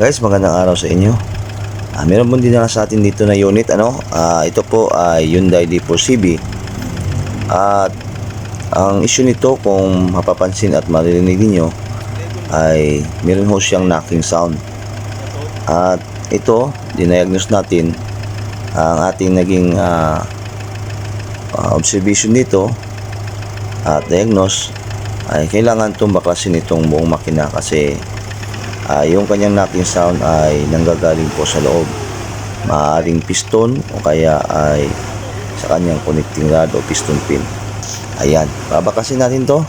Guys, magandang araw sa inyo. Meron po din na sa atin dito na unit, ito po ay Hyundai D4CB. At ang issue nito, kung mapapansin at maririnig niyo, ay meron ho siyang knocking sound. At ito, diniagnose natin. Ang ating naging observation dito at diagnose ay kailangan itong baklasin itong buong makina kasi yung kanyang knocking sound ay nanggagaling po sa loob, maaaring piston o kaya ay sa kanyang connecting rod o piston pin. Ayan, babakasin natin to.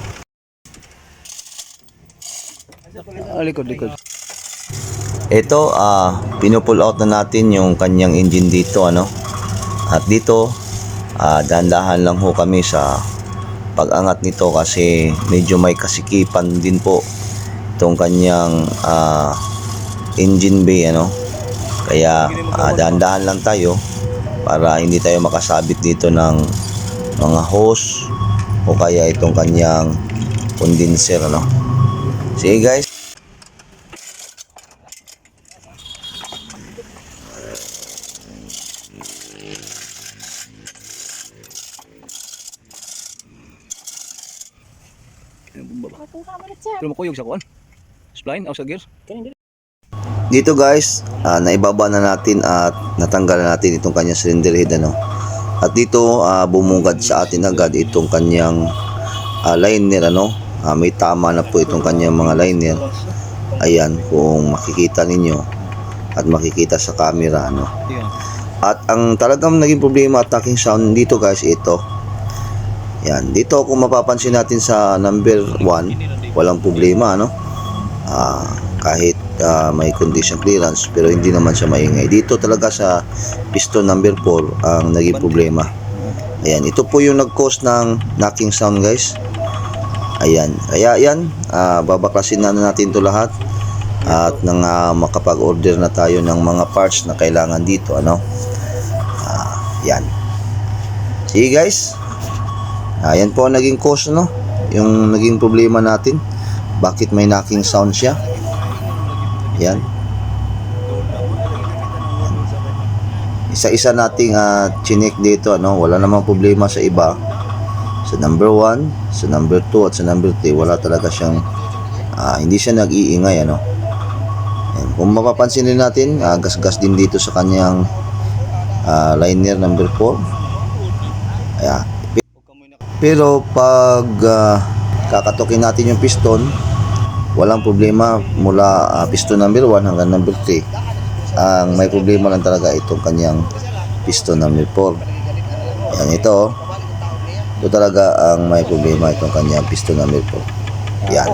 Likod. Ito, pinupull out na natin yung kanyang engine dito, at dito dahan-dahan lang ho kami sa pag-angat nito kasi medyo may kasikipan din po itong kanyang engine bay, kaya dahan-dahan lang tayo para hindi tayo makasabit dito ng mga hose o kaya itong kanyang condenser, Sige guys. Pero makuyog sa kuan. Spline o sa gear. Dito guys, naibaba na natin at natanggal na natin itong kanyang cylinder head, At dito bumungad sa atin agad itong kanyang liner, may tama na po itong kanyang mga liner. Ayan, kung makikita ninyo at makikita sa camera, At ang talagang naging problema at knocking sound dito guys, ito. Yan, dito kung mapapansin natin sa number 1, walang problema, kahit may condition clearance, pero hindi naman siya maingay. Dito talaga sa piston number 4 ang naging problema. Ayan, ito po yung nag-cause ng knocking sound guys. Ayan, kaya yan, babaklasin na natin to lahat at nang makapag-order na tayo ng mga parts na kailangan dito, yan. Sige guys. Ayan po ang naging cause, yung naging problema natin. Bakit may knocking sound siya? Yan. Isa-isa nating chinek dito, wala namang problema sa iba. Sa number 1, sa number 2 at sa number 3, wala talaga siyang hindi siya nag-iingay, Yan. Kung mapapansin din natin, gas-gas din dito sa kanyang liner number 4. Ayan. Pero pag kakatukin natin yung piston, walang problema mula piston number 1 hanggang number 3. Ang may problema lang talaga itong kanyang piston number 4. Yan, ito talaga ang may problema itong kanyang piston number 4. Yan.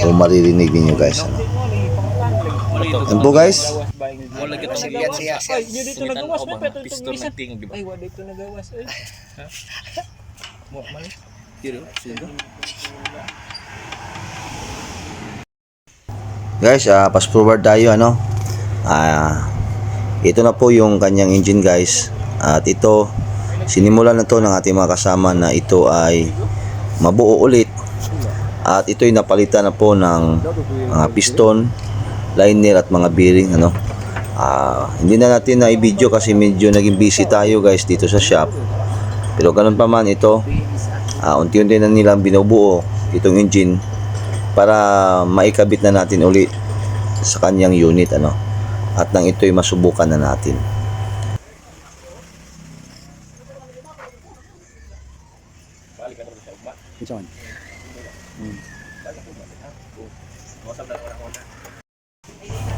Kung maririnig niyo guys, Yan po guys. Wala kita siya. Ay, dito nagawas na pero piston nagtingog, di ba? Ay, wala dito nagawas. Mo man. Tiro, sige. Guys, fast forward tayo, ito na po yung kanyang engine guys. At ito, sinimulan na to ng ating mga kasama na ito ay mabuo ulit. At ito ay napalitan na po ng mga piston, liner at mga bearing, hindi na natin na i-video kasi medyo naging busy tayo guys dito sa shop. Pero ganun pa man, ito unti-unti na nilang binubuo itong engine para maikabit na natin uli sa kanyang unit, at nang ito'y masubukan na natin.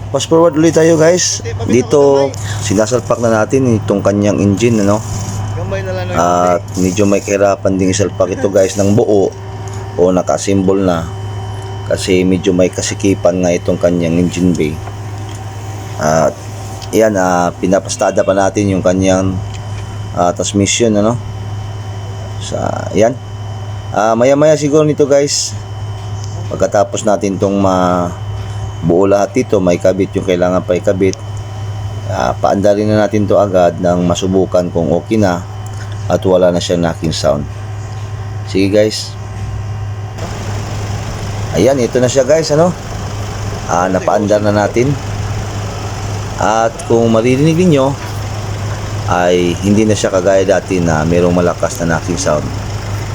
Fast forward ulit tayo guys. Dito sinasalpak na natin itong kanyang engine, at medyo may kahirapan ding isalpak ito guys ng buo o naka-assemble na kasi medyo may kasikipan nga itong kanyang engine bay. At yan, pinapastada pa natin yung kanyang transmission, yan. Maya-maya siguro nito guys, pagkatapos natin itong buo lahat dito, may kabit yung kailangan pa ikabit, paandarin na natin to agad nang masubukan kung okay na at wala na siyang knocking sound. Sige guys. Ayan, ito na siya guys, napaandar na natin. At kung maririnig niyo ay hindi na siya kagaya dati na mayroong malakas na knocking sound.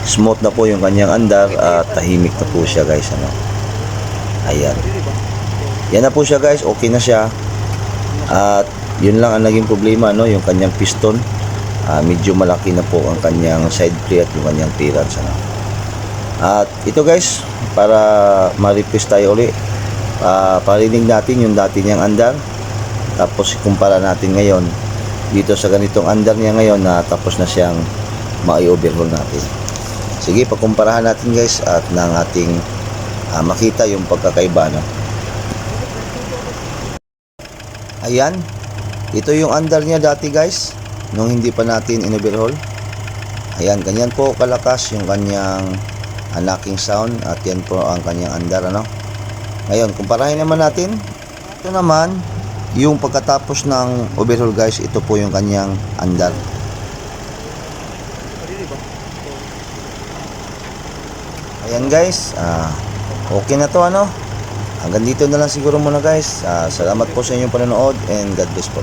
Smooth na po yung kanyang andar at tahimik na po siya guys, ano. Ayan. Yan na po siya guys, okay na siya. At yun lang ang naging problema, no, yung kanyang piston. Medyo malaki na po ang kanyang side plate at yung kanyang clearance, ano. At ito guys, para ma-replace tayo uli, parinig natin yung dati niyang andar, tapos ikumpara natin ngayon dito sa ganitong andar niya ngayon na tapos na siyang ma-overhaul natin. Sige, pagkumparahan natin guys at nang ating makita yung pagkakaiba, no? Ayan, ito yung andar niya dati guys nung hindi pa natin in-overhaul. Ayan, ganyan po kalakas yung kanyang knocking sound at yan po ang kanyang andar, ano. Ngayon, kumparahin naman natin. Ito naman yung pagkatapos ng overhaul guys, ito po yung kanyang andar. Ayan guys, okay na to, ano. Hanggang dito na lang siguro muna guys. Salamat po sa inyong panonood and God bless po.